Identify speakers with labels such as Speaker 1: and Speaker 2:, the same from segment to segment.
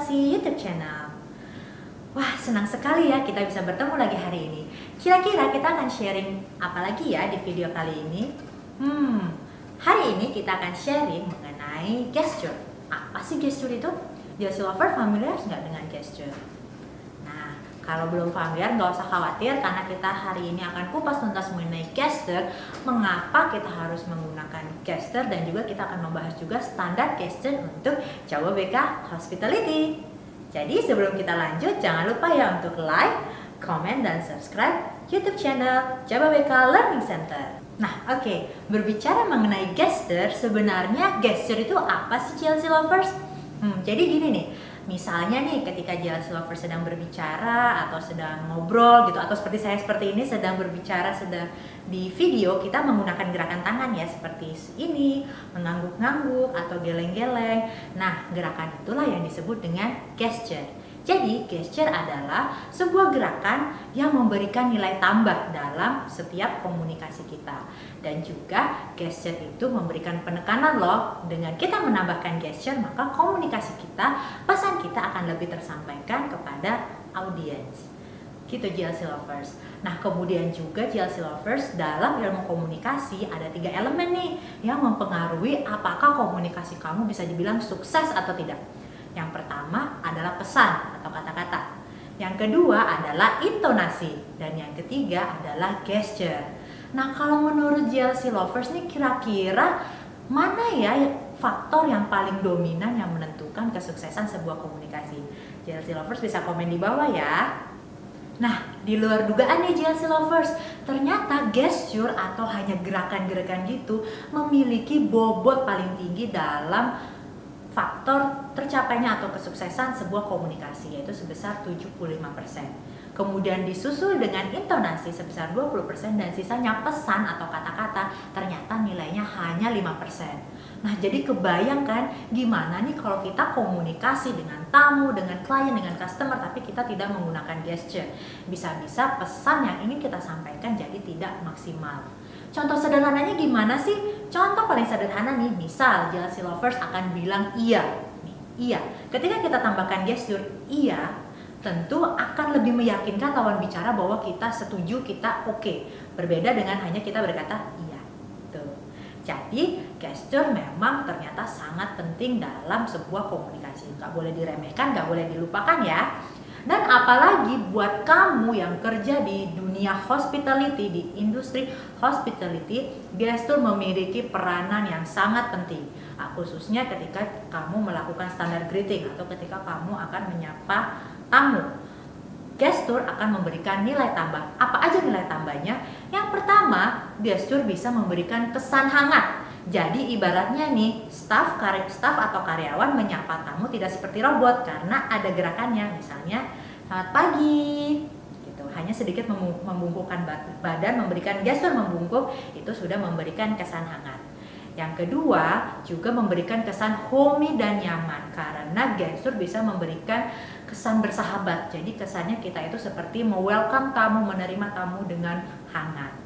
Speaker 1: JLC YouTube channel. Wah, senang sekali ya kita bisa bertemu lagi hari ini. Kira-kira kita akan sharing apa lagi ya di video kali ini? Hari ini kita akan sharing mengenai gesture. Apa sih gesture itu? JLC lover familiar nggak dengan gesture? Nah, kalau belum familiar nggak usah khawatir karena kita hari ini akan kupas tuntas mengenai gesture, mengapa kita harus menggunakan gesture, dan juga kita akan membahas juga standar gesture untuk Jababeka Hospitality. Jadi sebelum kita lanjut, jangan lupa ya untuk like, comment, dan subscribe YouTube channel Jababeka Learning Center. Nah, oke. Berbicara mengenai gesture, sebenarnya gesture itu apa sih JLC lovers? Jadi gini nih, misalnya nih ketika JLC lovers sedang berbicara atau sedang ngobrol gitu, atau seperti saya seperti ini sedang berbicara, sedang di video, kita menggunakan gerakan tangan ya, seperti ini, mengangguk-ngangguk atau geleng-geleng. Nah, gerakan itulah yang disebut dengan gesture. Jadi, gesture adalah sebuah gerakan yang memberikan nilai tambah dalam setiap komunikasi kita. Dan juga gesture itu memberikan penekanan loh. Dengan kita menambahkan gesture, maka komunikasi kita, pesan kita akan lebih tersampaikan kepada audiens. Gitu JLC lovers. Nah, kemudian juga JLC lovers, dalam ilmu komunikasi ada 3 elemen nih yang mempengaruhi apakah komunikasi kamu bisa dibilang sukses atau tidak. Yang pertama adalah pesan atau kata-kata. Yang kedua adalah intonasi. Dan yang ketiga adalah gesture. Nah, kalau menurut JLC lovers nih, kira-kira mana ya faktor yang paling dominan yang menentukan kesuksesan sebuah komunikasi? JLC lovers bisa komen di bawah ya. Nah, di luar dugaan nih JLC lovers, ternyata gesture atau hanya gerakan-gerakan gitu memiliki bobot paling tinggi dalam faktor tercapainya atau kesuksesan sebuah komunikasi, yaitu sebesar 75%. Kemudian disusul dengan intonasi sebesar 20%, dan sisanya pesan atau kata-kata ternyata nilainya hanya 5%. Nah, jadi kebayangkan gimana nih kalau kita komunikasi dengan tamu, dengan klien, dengan customer, tapi kita tidak menggunakan gesture. Bisa-bisa pesan yang ingin kita sampaikan jadi tidak maksimal. Contoh sederhananya gimana sih? Contoh paling sederhana nih, misal JLC lovers akan bilang iya. Nih, iya. Ketika kita tambahkan gesture iya, tentu akan lebih meyakinkan lawan bicara bahwa kita setuju, kita oke. Berbeda dengan hanya kita berkata iya. Tuh. Jadi gesture memang ternyata sangat penting dalam sebuah komunikasi. Gak boleh diremehkan, gak boleh dilupakan ya. Dan apalagi buat kamu yang kerja di dunia hospitality, di industri hospitality, gesture memiliki peranan yang sangat penting. Khususnya ketika kamu melakukan standar greeting atau ketika kamu akan menyapa tamu. Gesture akan memberikan nilai tambah. Apa aja nilai tambahnya? Yang pertama, gesture bisa memberikan kesan hangat. Jadi ibaratnya nih, staff atau karyawan menyapa tamu tidak seperti robot karena ada gerakannya. Misalnya, selamat pagi, gitu. Hanya sedikit membungkukkan badan, memberikan gestur membungkuk, itu sudah memberikan kesan hangat. Yang kedua, juga memberikan kesan homey dan nyaman karena gestur bisa memberikan kesan bersahabat. Jadi kesannya kita itu seperti me-welcome tamu, menerima tamu dengan hangat.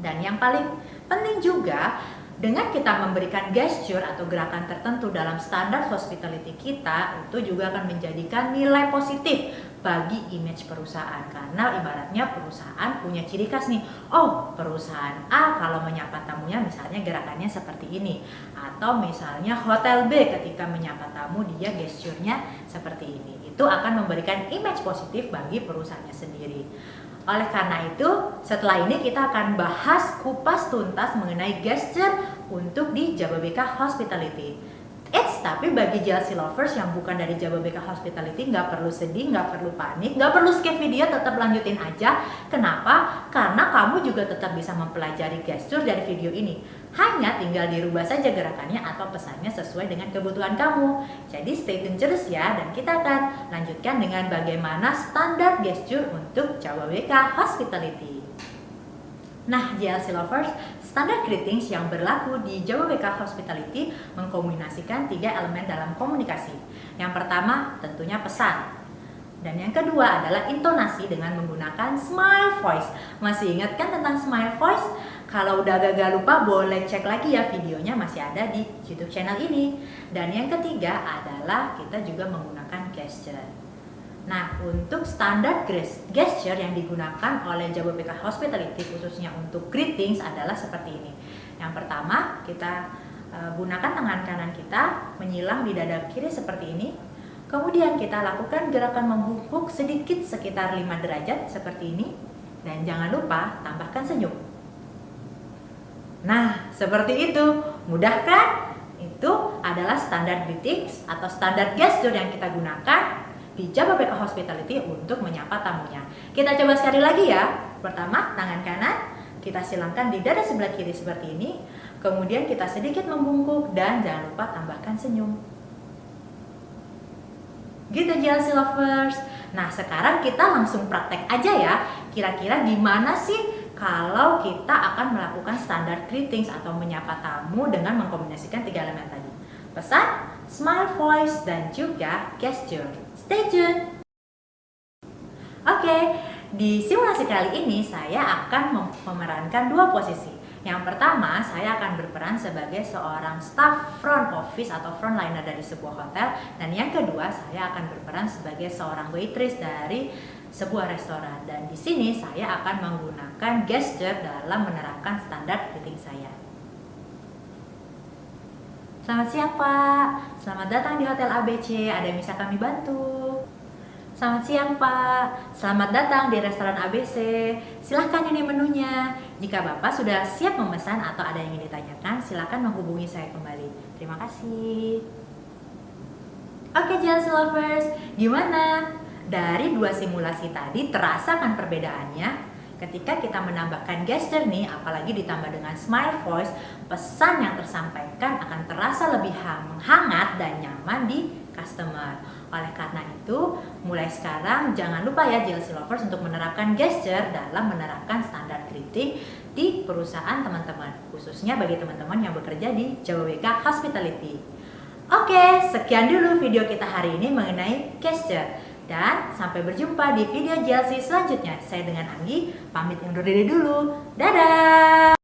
Speaker 1: Dan yang paling penting juga, dengan kita memberikan gesture atau gerakan tertentu dalam standar hospitality kita, itu juga akan menjadikan nilai positif bagi image perusahaan. Karena ibaratnya perusahaan punya ciri khas nih. Oh, perusahaan A kalau menyapa tamunya misalnya gerakannya seperti ini. Atau misalnya hotel B ketika menyapa tamu dia gesturnya seperti ini. Itu akan memberikan image positif bagi perusahaannya sendiri. Oleh karena itu, setelah ini kita akan bahas kupas tuntas mengenai gesture untuk di Jababeka Hospitality. Tapi bagi JLC lovers yang bukan dari Jababeka Hospitality, nggak perlu sedih, nggak perlu panik, nggak perlu skip video, tetap lanjutin aja. Kenapa? Karena kamu juga tetap bisa mempelajari gesture dari video ini. Hanya tinggal dirubah saja gerakannya atau pesannya sesuai dengan kebutuhan kamu. Jadi stay tune terus ya, dan kita akan lanjutkan dengan bagaimana standar gesture untuk Jababeka Hospitality. Nah, JLC lovers, standar greetings yang berlaku di Jababeka Hospitality mengkombinasikan 3 elemen dalam komunikasi. Yang pertama tentunya pesan. Dan yang kedua adalah intonasi dengan menggunakan smile voice. Masih ingat kan tentang smile voice? Kalau udah agak lupa boleh cek lagi ya, videonya masih ada di YouTube channel ini. Dan yang ketiga adalah kita juga menggunakan gesture. Nah, untuk standar gesture yang digunakan oleh Jababeka Hospitality khususnya untuk greetings adalah seperti ini. Yang pertama, kita gunakan tangan kanan kita menyilang di dada kiri seperti ini. Kemudian kita lakukan gerakan membungkuk sedikit sekitar 5 derajat seperti ini. Dan jangan lupa tambahkan senyum. Nah, seperti itu. Mudah kan? Itu adalah standar greetings atau standar gesture yang kita gunakan di Jababeka Hospitality untuk menyapa tamunya. Kita coba sekali lagi ya. Pertama, tangan kanan kita silangkan di dada sebelah kiri seperti ini. Kemudian kita sedikit membungkuk dan jangan lupa tambahkan senyum. Gitu JLC Lovers. Nah, sekarang kita langsung praktek aja ya. Kira-kira gimana sih kalau kita akan melakukan standar greetings atau menyapa tamu dengan mengkombinasikan 3 elemen tadi. Pesan, smile, voice, dan juga gesture. Stay tuned. Oke, di simulasi kali ini saya akan memerankan 2 posisi. Yang pertama, saya akan berperan sebagai seorang staff front office atau frontliner dari sebuah hotel. Dan yang kedua, saya akan berperan sebagai seorang waitress dari sebuah restoran. Dan di sini saya akan menggunakan gesture dalam menerapkan standar greeting saya. Selamat siang Pak, selamat datang di Hotel ABC, ada yang bisa kami bantu? Selamat siang Pak, selamat datang di restoran ABC, silahkan ini menunya. Jika Bapak sudah siap memesan atau ada yang ingin ditanyakan, silahkan menghubungi saya kembali. Terima kasih. Oke JLC Lovers, gimana? Dari 2 simulasi tadi terasa kan perbedaannya? Ketika kita menambahkan gesture nih, apalagi ditambah dengan smile voice, pesan yang tersampaikan akan terasa lebih hangat dan nyaman di customer. Oleh karena itu, mulai sekarang jangan lupa ya JLC Lovers untuk menerapkan gesture dalam menerapkan standar greeting di perusahaan teman-teman, khususnya bagi teman-teman yang bekerja di Jababeka Hospitality. Oke, sekian dulu video kita hari ini mengenai gesture. Dan sampai berjumpa di video JLC selanjutnya. Saya dengan Anggi, pamit undur diri dulu. Dadah!